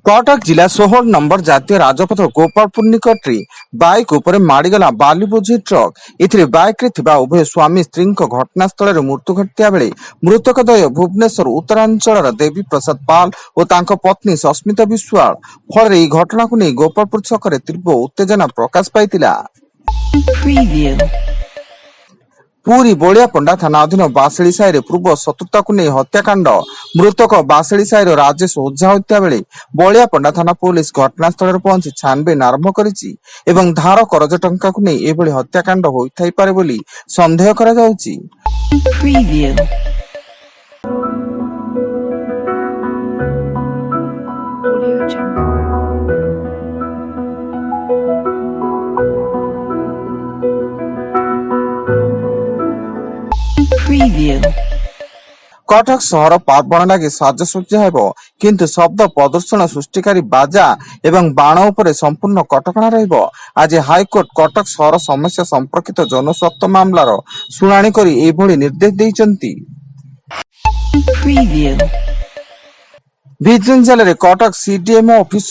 कटक जिला 16 नंबर जातीय राजपथ गोपालपुर निकटरे बाइक उपरे माड़ीगला बाली बोझी ट्रक। एथिरे बाइक रे थिबा उभय स्वामी स्त्री घटनास्थल मृत्यु घटिया बेले मृतक द्वय भुवनेश्वर उत्तरांचल देवी प्रसाद पाल और तांको पत्नी सस्मिता विश्वाल। फल एही घटना को नहीं गोपालपुर छकरे तीव्र उत्तेजना प्रकाश पाइतिला। पूरी बलियापंडा थाना अधीन बासेली साई पूर्व शत्रुता को नहीं हत्याकांड। मृतक बासेली साई राजेश ओझा हत्या बेले बलियापंडा थाना पुलिस घटनास्थल पहुंची छानबीन आरंभ करिछि एवं धार करज टंका को नहीं एभली हत्याकांड होइथाइ पारे बोली संदेह करा जाउछि। कटक सहर पार्वण लगी साजसज्जा हेबो किंतु शब्द प्रदर्शन सृष्टिकारी बाजा एवं बाण उपरे संपूर्ण कटकणा रहिबो। आज हाईकोर्ट कटक सहर समस्या संपर्कित जनस्वार्थ मामलार शुणाणी करी एभली निर्देश दैचंती। Vigilance jail Cuttack CDMO office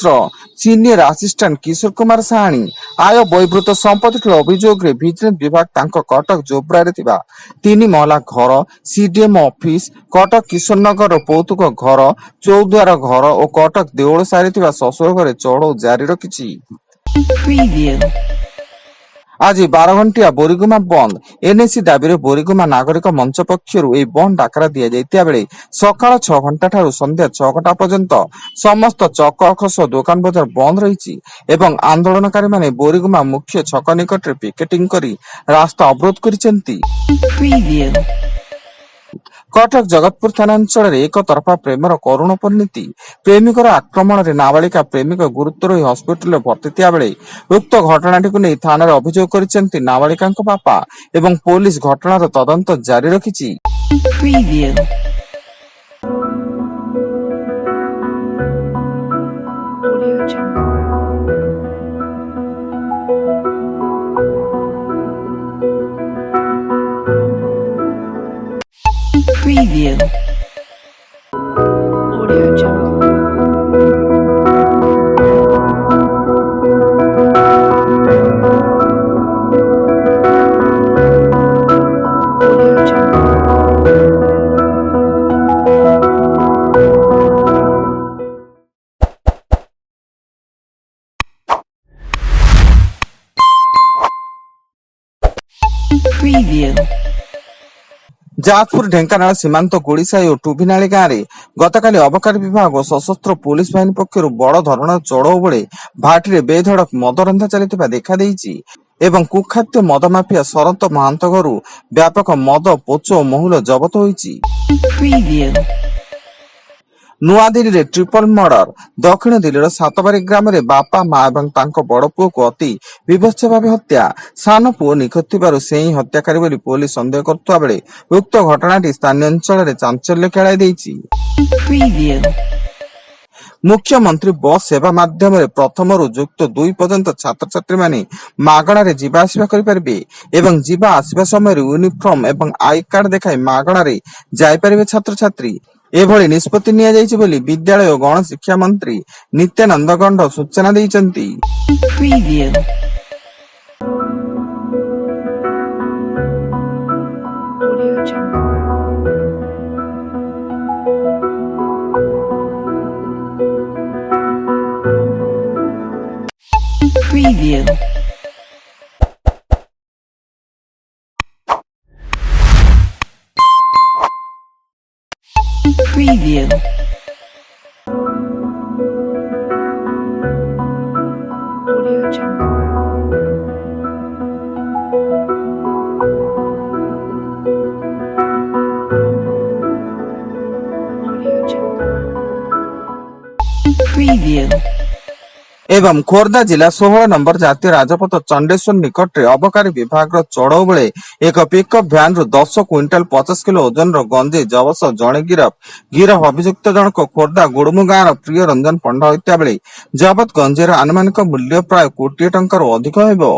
senior assistant Kishore Kumar Sahani आय बहिर्भूत संपत्ति अभियोग भिजिलेंस विभाग तांको कटक जोब्रा 3 महला घर सीडीएमओ ऑफिस कटक किशोर नगर पौतुक घर चौद्वार घर और कटक देउल सारी शशुर घर चढ़ऊ जारी रखी। आज 12 घंटिया बोरीगुमा बंद एनएसी दाबी बोरीगुमा नागरिक मंच पक्षर बंद डाकरा दि जाइतिया बेले सकाळ 6 घंटा ठारू संध्या 6 घंटा पर्यंत समस्त चक अखस दुकान बजार बंद रही एवं आंदोलनकारी माने बोरीगुमा मुख्य छक निकट पिकेटिंग करी रास्ता अवरोध करिसेंती। कटक जगतपुर थाना अंचल एक तरफा प्रेमर करुण परिणति। प्रेमिकर आक्रमण में नाबालिका प्रेमिक गुरुतर हस्पिटाल भर्ती थिया बेले उक्त घटनाटी को नहीं थाना अभियोग करिसेंती नाबालिका बापा एवं पुलिस घटनार तदंत जारी रखिछि। Preview. Audio Jungle. Audio Jungle. Preview. Jajpur Dhenkanal सीमांत गोड़ीसाई और टुभिनाली गाँव में गतकाली अबकारी विभाग और सशस्त्र पुलिस बाहिनी पक्षर बड़ धरण चढ़ऊ बेले भाटी बेधड़क मद रंधा चली देखा एवं कुखाद्य मद माफिया शरत महांत घर व्यापक मद पोच और महुल जबत होइछि। नुआदिल्ली रे ट्रिपल मर्डर। दक्षिण दिल्लीर सातबारी ग्राम रे बापा मां एवं तांको बड़ पुओ को अति विभत्स भाव हत्या। सान पुओ निखोज थिबारु सेही हत्याकारी बोली पुलिस संदेह करथुवा बेले उक्त घटनाटी स्थानीय अंचल रे चांचल्य खेलाई दैछि। मुख्यमंत्री बस सेवा माध्यम प्रथम युक्त 2 पर्यंत छात्र छात्री माने मागणा रे जीवा आसिबा करि परिबे एवं जीवा आसिबा समय यूनिफॉर्म एवं आई कार्ड देखाई मागणा रे जाय परिबे छात्र छात्री। एभली निष्पत्ति निया जाइछि बोली विद्यालय और गण शिक्षा मंत्री नित्यानंद गंड सूचना दैछन्ति। Preview. Preview. Audio Jungle. Audio Jungle. Preview. एवं खोर्धा जिला 16 नंबर जातीय राजपथ चंडेश्वर निकट अबकारी विभाग चढ़ऊ बेले एक पिकअप भ्यान रु 10 क्विंटाल 50 किलो ओजन गंजे जबस जड़े गिरफ अभियुक्त जनक खोर्धा गुड़मु गाँव प्रिय रंजन पंडा होता बेले जबत गंजेर आनुमानिक मूल्य प्राय 1 कोटी टंकार अधिक हेबो।